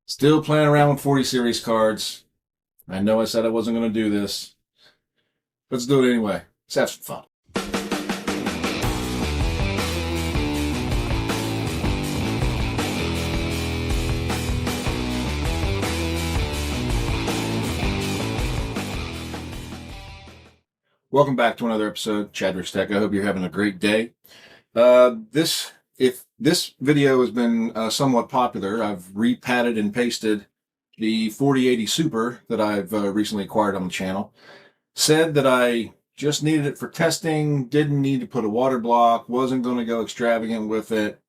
Still playing around with 40 series cards. I know I said I wasn't going to do this. Let's do it anyway. Let's have some fun. Welcome back to another episode, Chadrick's Tech. I hope you're having a great day. If this video has been somewhat popular, I've repadded and pasted the 4080 Super that I've recently acquired on the channel. Said that I just needed it for testing, didn't need to put a water block, wasn't going to go extravagant with it,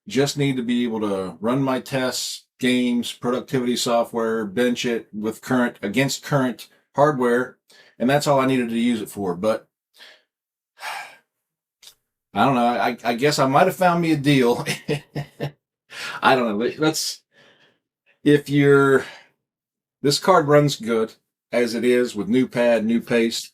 just need to be able to run my tests, games, productivity software, bench it with against current hardware, and that's all I needed to use it for. But I don't know. I guess I might have found me a deal. I don't know. If you're, this card runs good as it is with new pad, new paste.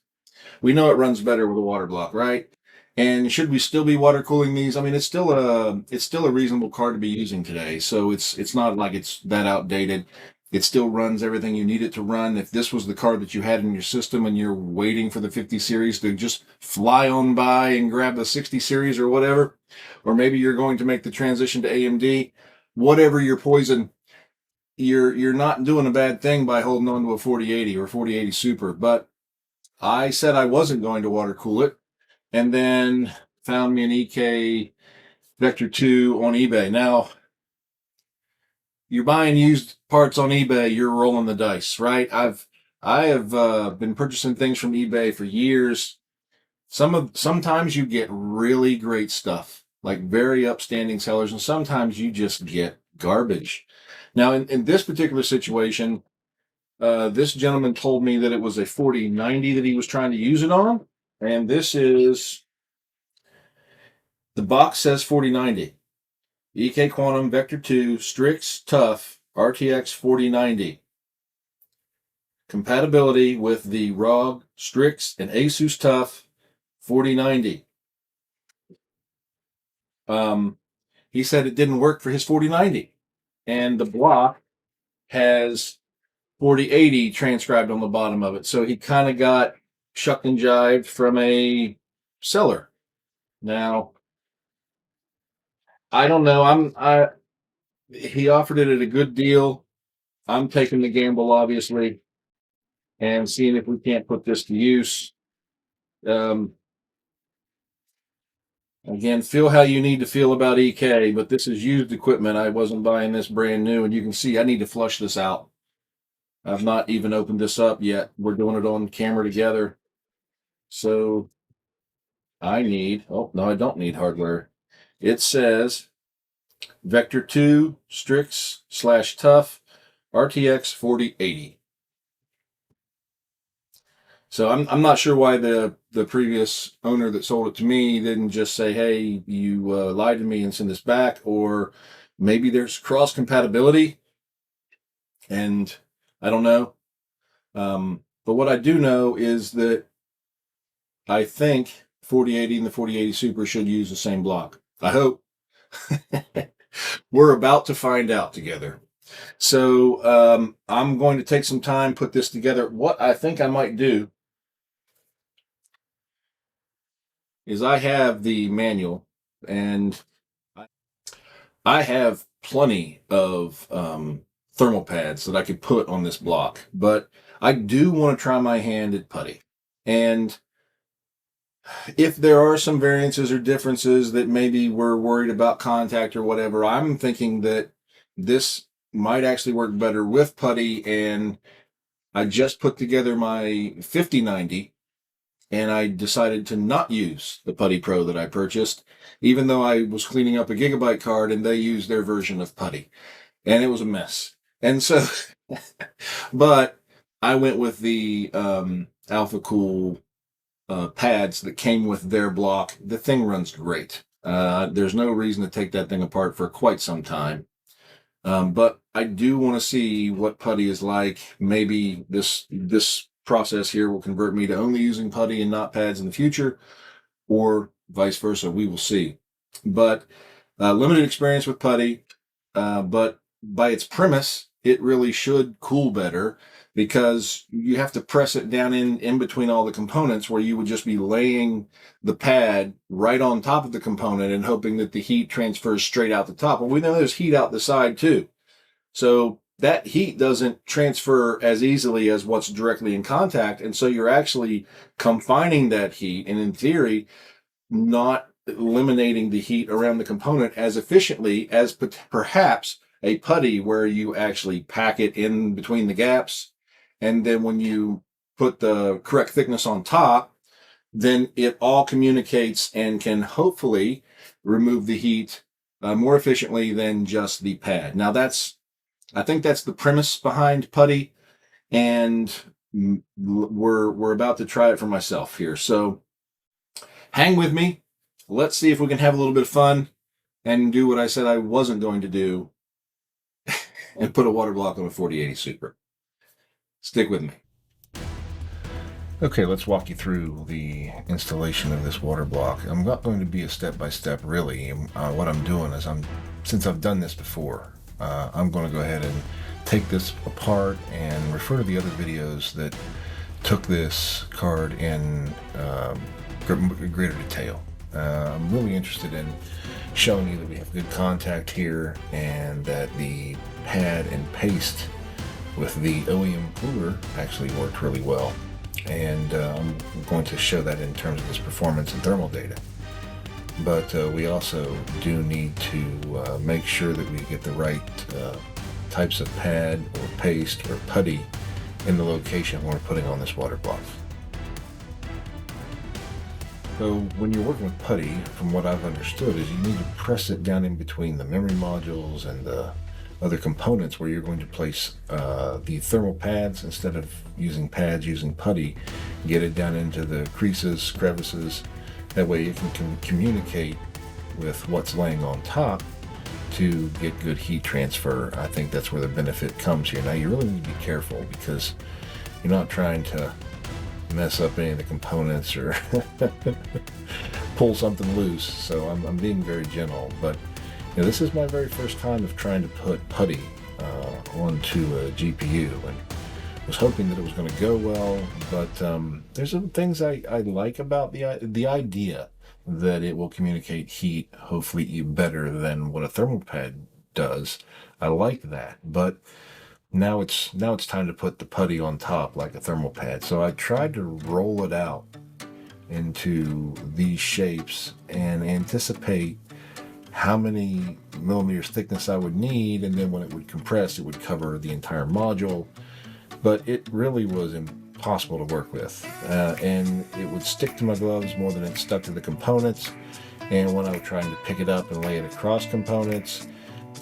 We know it runs better with a water block, right? And should we still be water cooling these? I mean, it's still a reasonable card to be using today. So it's not like it's that outdated. It still runs everything you need it to run. If this was the card that you had in your system and you're waiting for the 50 series to just fly on by and grab the 60 series or whatever, or maybe you're going to make the transition to AMD, whatever your poison, you're not doing a bad thing by holding on to a 4080 or 4080 Super. But I said I wasn't going to water cool it, and then found me an EK Vector 2 on eBay. Now, you're buying used parts on eBay, you're rolling the dice, right? I have been purchasing things from eBay for years. Sometimes you get really great stuff, like very upstanding sellers, and sometimes you just get garbage. Now, in this particular situation, this gentleman told me that it was a 4090 that he was trying to use it on, and this is, the box says 4090. EK Quantum Vector 2 Strix TUF RTX 4090. Compatibility with the ROG Strix and ASUS TUF 4090. He said it didn't work for his 4090. And the block has 4080 transcribed on the bottom of it. So he kind of got shucked and jived from a seller. Now, I don't know. He offered it at a good deal. I'm taking the gamble, obviously, and seeing if we can't put this to use. Um, Again, feel how you need to feel about EK, but this is used equipment. I wasn't buying this brand new, and you can see I need to flush this out. I've not even opened this up yet. We're doing it on camera together. So oh, no, I don't need hardware. It says Vector 2 Strix / Tough RTX 4080. So I'm not sure why the previous owner that sold it to me didn't just say, hey, you lied to me and send this back, or maybe there's cross compatibility, and I don't know. But what I do know is that I think 4080 and the 4080 Super should use the same block. I hope. We're about to find out together. So I'm going to take some time, put this together. What I think I might do is I have the manual, and I have plenty of thermal pads that I could put on this block, but I do want to try my hand at putty. And if there are some variances or differences that maybe we're worried about contact or whatever, I'm thinking that this might actually work better with putty. And I just put together my 5090, and I decided to not use the Putty Pro that I purchased, even though I was cleaning up a Gigabyte card and they used their version of Putty, and it was a mess. And so, but I went with the Alpha Cool pads that came with their block. The thing runs great. There's no reason to take that thing apart for quite some time. But I do want to see what putty is like. Maybe this process here will convert me to only using putty and not pads in the future, or vice versa. We will see. But limited experience with putty, but by its premise, it really should cool better, because you have to press it down in between all the components, where you would just be laying the pad right on top of the component and hoping that the heat transfers straight out the top. Well, we know there's heat out the side too. So that heat doesn't transfer as easily as what's directly in contact. And so you're actually confining that heat, and in theory, not eliminating the heat around the component as efficiently as perhaps a putty, where you actually pack it in between the gaps. And then when you put the correct thickness on top, then it all communicates and can hopefully remove the heat more efficiently than just the pad. Now I think that's the premise behind Putty, and we're about to try it for myself here. So hang with me. Let's see if we can have a little bit of fun and do what I said I wasn't going to do and put a water block on a 4080 Super. Stick with me. Okay, let's walk you through the installation of this water block. I'm not going to be a step-by-step, really. What I'm doing is, since I've done this before, I'm going to go ahead and take this apart and refer to the other videos that took this card in greater detail. I'm really interested in showing you that we have good contact here, and that the pad and paste with the OEM cooler actually worked really well. And I'm going to show that in terms of this performance and thermal data. But we also do need to make sure that we get the right types of pad or paste or putty in the location we're putting on this water block. So when you're working with putty, from what I've understood, is you need to press it down in between the memory modules and the other components where you're going to place the thermal pads. Instead of using pads, using putty, get it down into the creases, crevices. That way you can communicate with what's laying on top to get good heat transfer. I think that's where the benefit comes here. Now you really need to be careful, because you're not trying to mess up any of the components or pull something loose. So I'm being very gentle, but this is my very first time of trying to put putty onto a GPU, and was hoping that it was going to go well. But there's some things I like about the idea that it will communicate heat hopefully better than what a thermal pad does. I like that, but now it's time to put the putty on top like a thermal pad. So I tried to roll it out into these shapes and anticipate how many millimeters thickness I would need, and then when it would compress, it would cover the entire module. But it really was impossible to work with, and it would stick to my gloves more than it stuck to the components. And when I was trying to pick it up and lay it across components,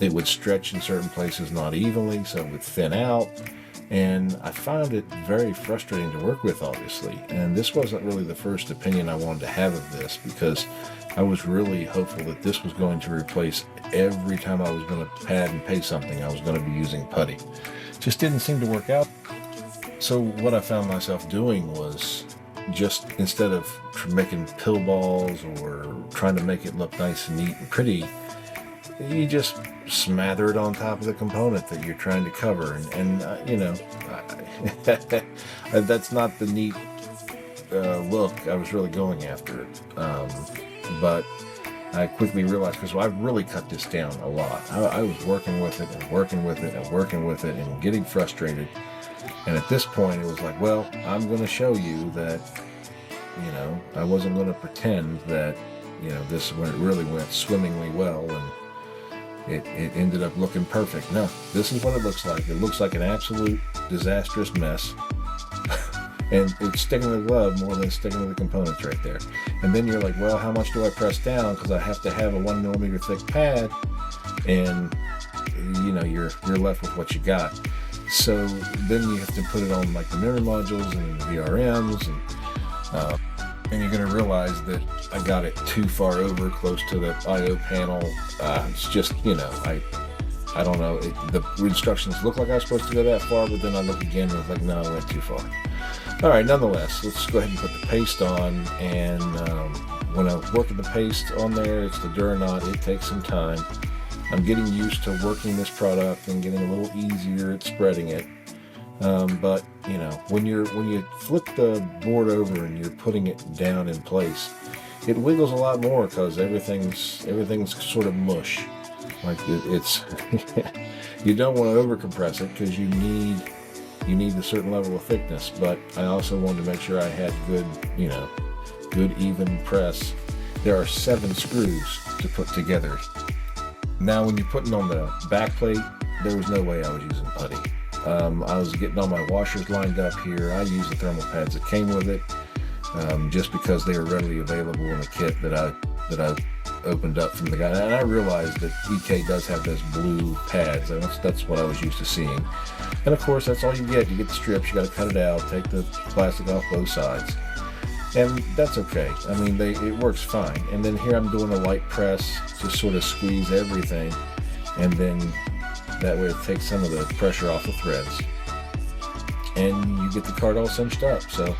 it would stretch in certain places not evenly, so it would thin out. And I found it very frustrating to work with, obviously. And this wasn't really the first opinion I wanted to have of this, because I was really hopeful that this was going to replace every time I was going to pad and paste something, I was going to be using putty. Just didn't seem to work out. So what I found myself doing was, just instead of making pill balls or trying to make it look nice and neat and pretty, you just smother it on top of the component that you're trying to cover. And that's not the neat look I was really going after. But I quickly realized, because I've really cut this down a lot. I was working with it and working with it and working with it and getting frustrated. And at this point, it was like, well, I'm going to show you that, I wasn't going to pretend that, this really went swimmingly well and it ended up looking perfect. No, this is what it looks like. It looks like an absolute disastrous mess. And it's sticking to the glove more than sticking to the components right there. And then you're like, well, how much do I press down? Because I have to have a 1 millimeter thick pad. And, you're left with what you got. So then you have to put it on like the memory modules and the VRMs. And you're going to realize that I got it too far over, close to the I/O panel. It's just, I don't know. The instructions look like I was supposed to go that far, but then I look again and it's like, no, I went too far. All right, nonetheless, let's go ahead and put the paste on. And when I work with the paste on there, it's the Duranot. It takes some time. I'm getting used to working this product and getting a little easier at spreading it. But you know, when you flip the board over and you're putting it down in place, it wiggles a lot more because everything's sort of mush. Like it's you don't want to over compress it because you need a certain level of thickness. But I also wanted to make sure I had good even press. There are 7 screws to put together. Now, when you're putting on the backplate, there was no way I was using putty. I was getting all my washers lined up here. I used the thermal pads that came with it, just because they were readily available in the kit that I opened up from the guy. And I realized that EK does have those blue pads, and that's what I was used to seeing. And of course, that's all you get. You get the strips. You got to cut it out, take the plastic off both sides, and that's okay. I mean, it works fine. And then here I'm doing a light press to sort of squeeze everything, and then that way it takes some of the pressure off the threads, and you get the card all cinched up. So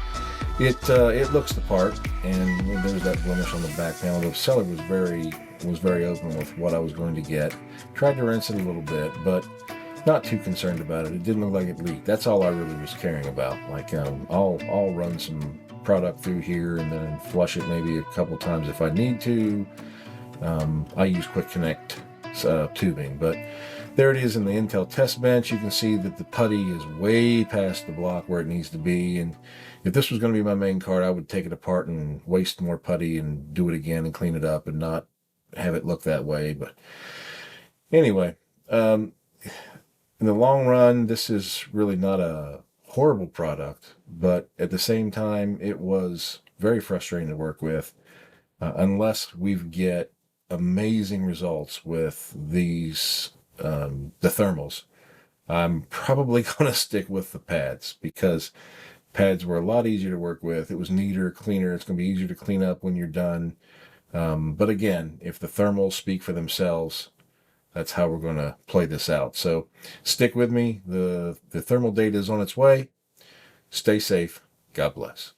it looks the part, and there's that blemish on the back panel. The seller was very open with what I was going to get. Tried to rinse it a little bit, but not too concerned about it. It didn't look like it leaked. That's all I really was caring about. Like I'll run some product through here and then flush it maybe a couple times if I need to. I use quick connect tubing, but there it is in the Intel test bench. You can see that the putty is way past the block where it needs to be, and if this was going to be my main card, I would take it apart and waste more putty and do it again and clean it up and not have it look that way. But anyway, in the long run, this is really not a horrible product, but at the same time, it was very frustrating to work with, unless we get amazing results with these the thermals. I'm probably going to stick with the pads because pads were a lot easier to work with. It was neater, cleaner. It's going to be easier to clean up when you're done. But again, if the thermals speak for themselves, that's how we're going to play this out. So stick with me. The thermal data is on its way. Stay safe. God bless.